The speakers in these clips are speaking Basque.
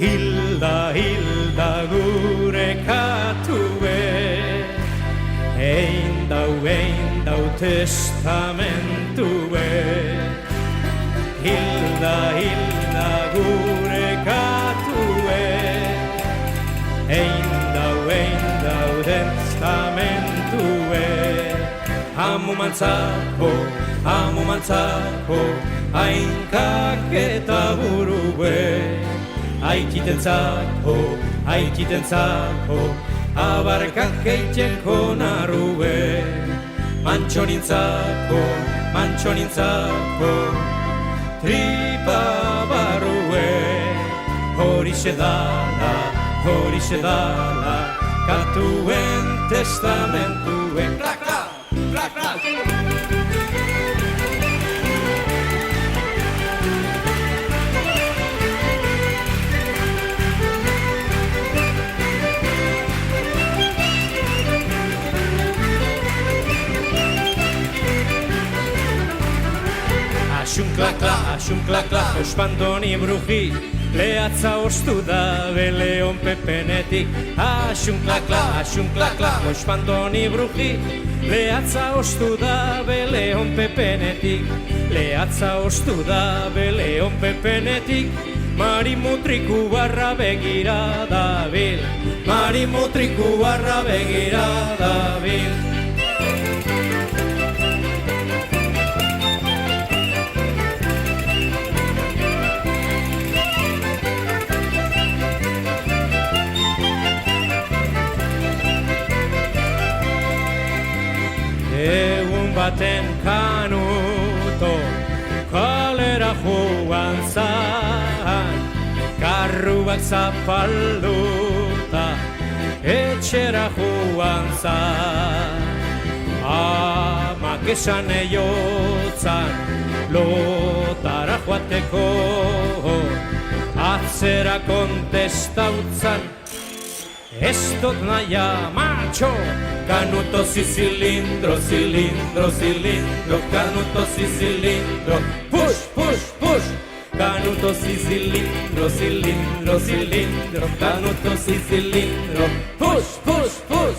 Hilda, hilda gure katue, ein dau testamentue. Hilda, hilda gure katue, ein dau testamentue. Hamu mantzako, hainkak eta burue. Aikitentzako, abarkak eitxeko narrue. Mantxonintzako, tripa barrue. Horixe dala, katuen testamentue. Klak, klak, klak, klak. Axun klakla, espantoni bruji, lehatza ostu da beleon pepenetik. Axun klakla, espantoni bruji, lehatza ostu da beleon pepenetik. Lehatza ostu da beleon pepenetik. Marimutriku barra begira dabil, marimutriku barra begira dabil. Egun baten kanuto kalera joan zan, karruak zapalduta etxera joan zan. Amak esan eiotzan lotara joateko, atzera kontestautzan ez dut naia macho. Canutos y cilindros, canutos y cilindros, push, push, push. Canutos y cilindros, canutos y cilindros, push, push, push.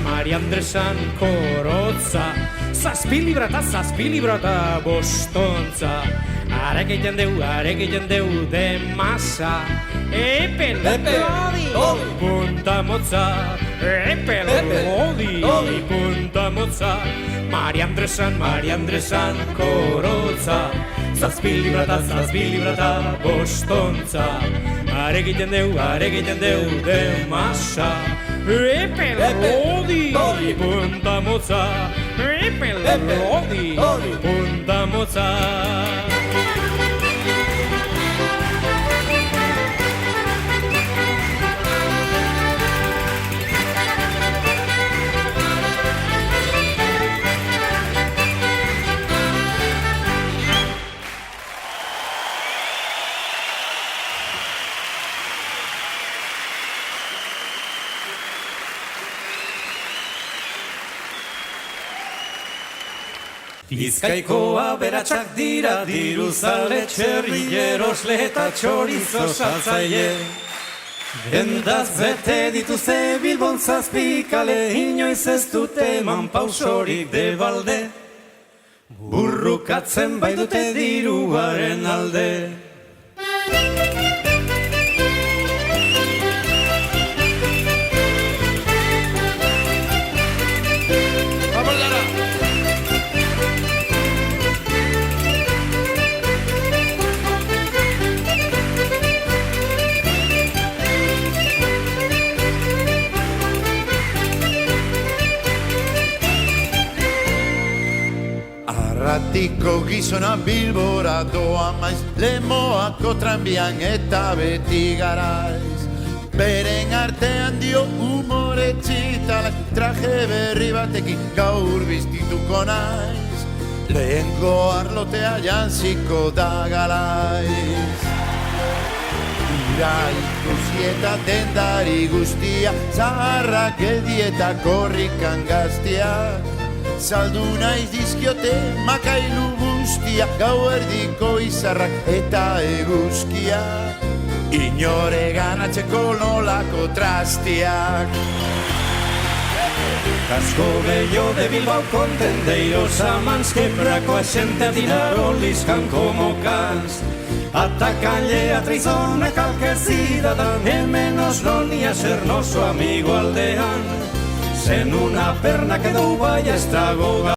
Mari Andresan korotza, zazpilibrata bostontza. Arek egiten deu de masa, epelodi, punta motza. Epelodi, punta motza. Mari Andresan korotza, zazpilibrata bostontza. Arek egiten deu de masa, epelodi, punta motza. Epelodi, punta motza. Bizkaiko aberatsak dira, diruzale, txerrilleros, leheta, txorizo, saltzaile. Dendaz bete dituzte Bilbon zazpikale, inoiz ez dute eman pausorik de balde. Burrukatzen bai dute diruaren alde. Arratiko gizona Bilbora doa maiz, Lemoako tranbian eta beti garaiz. Beren artean dio umore txitalak, traje berri batekin gaur biztituko naiz. Lehengo arlotea jantziko da galaiz. dira ikusi eta dendari guztia, zaharrak geldieta korrikan gaztia. Saldu naiz dizkiote makailu guztia, gauerdiko izarrak eta eguzkia. Inore ganatzeko nolako trastiak. Casco bello de Bilbao con tendeiros a mans, quebraco a xente a tirar oliscan como cans. Atacanlle a trizona calquer cidadán, e menos non ia ser noso amigo aldeán. Sen unha perna quedou vai a estrago.